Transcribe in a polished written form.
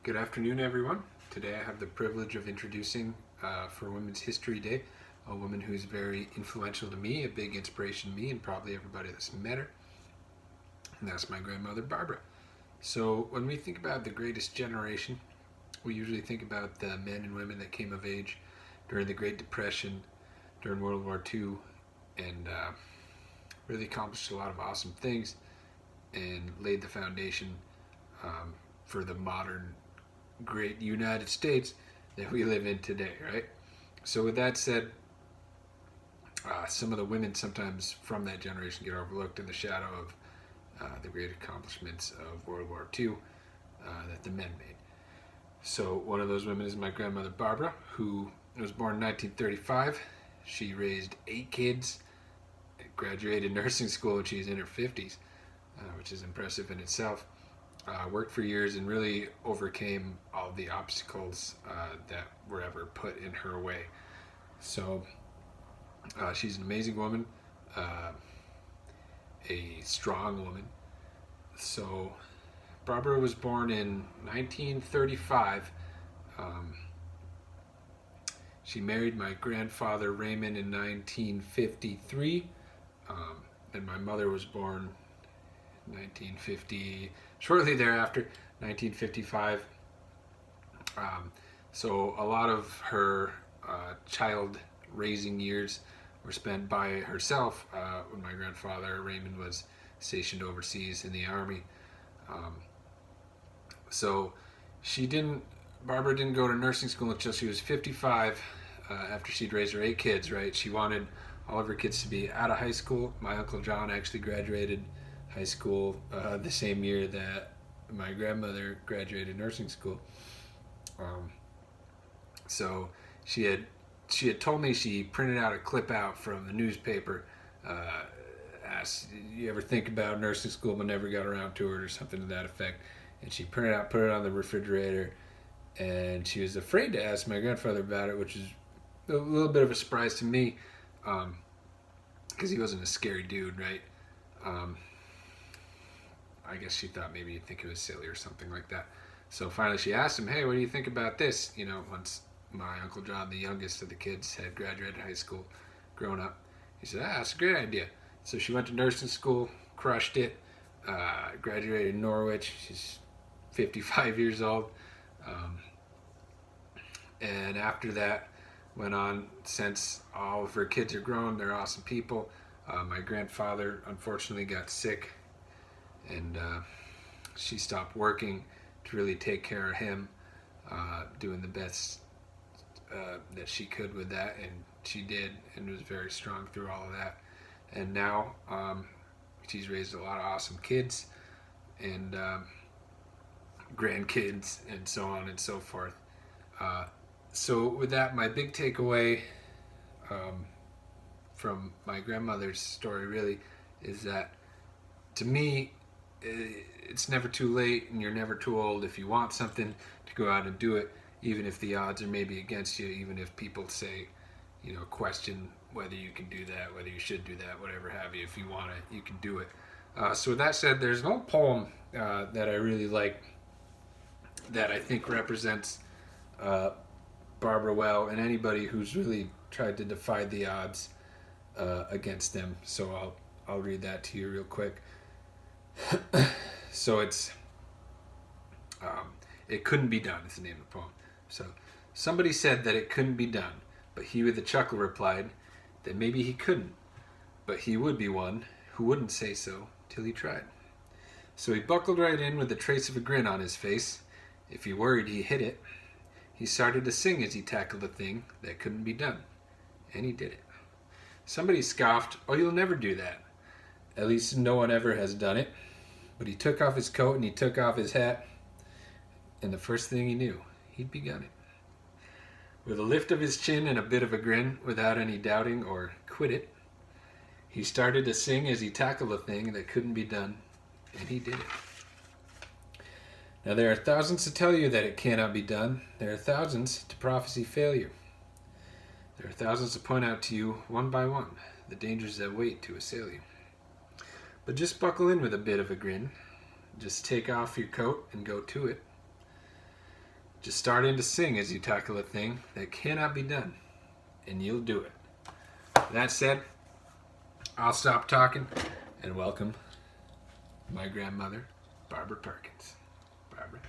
Good afternoon, everyone. Today I have the privilege of introducing for Women's History Day a woman who's very influential to me, a big inspiration to me, and probably everybody that's met her, and that's my grandmother, Barbara. So, when we think about the greatest generation, we usually think about the men and women that came of age during the Great Depression, during World War II, and really accomplished a lot of awesome things and laid the foundation for the modern great United States that we live in today, right? So, with that said, some of the women sometimes from that generation get overlooked in the shadow of the great accomplishments of World War II that the men made. So, one of those women is my grandmother Barbara, who was born in 1935. She raised 8 kids, graduated nursing school when she was in her 50s, which is impressive in itself. Worked for years and really overcame all the obstacles that were ever put in her way. So she's an amazing woman, a strong woman. So Barbara was born in 1935. She married my grandfather Raymond in 1953, and my mother was born 1950, shortly thereafter, 1955. So a lot of her child raising years were spent by herself when my grandfather Raymond was stationed overseas in the army. Um, so she didn't. Barbara didn't go to nursing school until she was 55. After she'd raised her 8 kids, right? She wanted all of her kids to be out of high school. My Uncle John actually graduated high school the same year that my grandmother graduated nursing school. So she had told me she printed out a clip out from the newspaper. Asked, "You ever think about nursing school?" But never got around to it, or something to that effect. And she printed out, put it on the refrigerator, and she was afraid to ask my grandfather about it, which is a little bit of a surprise to me, because he wasn't a scary dude, right? I guess she thought maybe he'd think it was silly or something like that. So finally she asked him, "Hey, what do you think about this?" Once my Uncle John, the youngest of the kids, had graduated high school, grown up. He said, "That's a great idea." So she went to nursing school, crushed it, graduated in Norwich. She's 55 years old. And after that, went on, since all of her kids are grown, they're awesome people. My grandfather unfortunately got sick, and she stopped working to really take care of him, doing the best that she could with that, and she did, and was very strong through all of that. And now she's raised a lot of awesome kids and grandkids and so on and so forth. So with that, my big takeaway from my grandmother's story really is that, to me, it's never too late and you're never too old if you want something to go out and do it, even if the odds are maybe against you, even if people say, question whether you can do that, whether you should do that, whatever have you. If you want it, you can do it. So with that said, there's an old poem that I really like that I think represents Barbara well, and anybody who's really tried to defy the odds against them. So I'll read that to you real quick. So it's "It Couldn't Be Done" is the name of the poem. So, somebody said that it couldn't be done, but he with a chuckle replied that maybe he couldn't, but he would be one who wouldn't say so till he tried. So he buckled right in with a trace of a grin on his face. If he worried he hit it, he started to sing as he tackled a thing that couldn't be done. And he did it. Somebody scoffed, "Oh, you'll never do that. At least no one ever has done it." But he took off his coat and he took off his hat, and the first thing he knew, he'd begun it. With a lift of his chin and a bit of a grin, without any doubting or "quit it," he started to sing as he tackled a thing that couldn't be done, and he did it. Now there are thousands to tell you that it cannot be done. There are thousands to prophesy failure. There are thousands to point out to you, one by one, the dangers that wait to assail you. But just buckle in with a bit of a grin. Just take off your coat and go to it. just start in to sing as you tackle a thing that cannot be done, and you'll do it. That said, I'll stop talking and welcome my grandmother, Barbara Perkins. Barbara.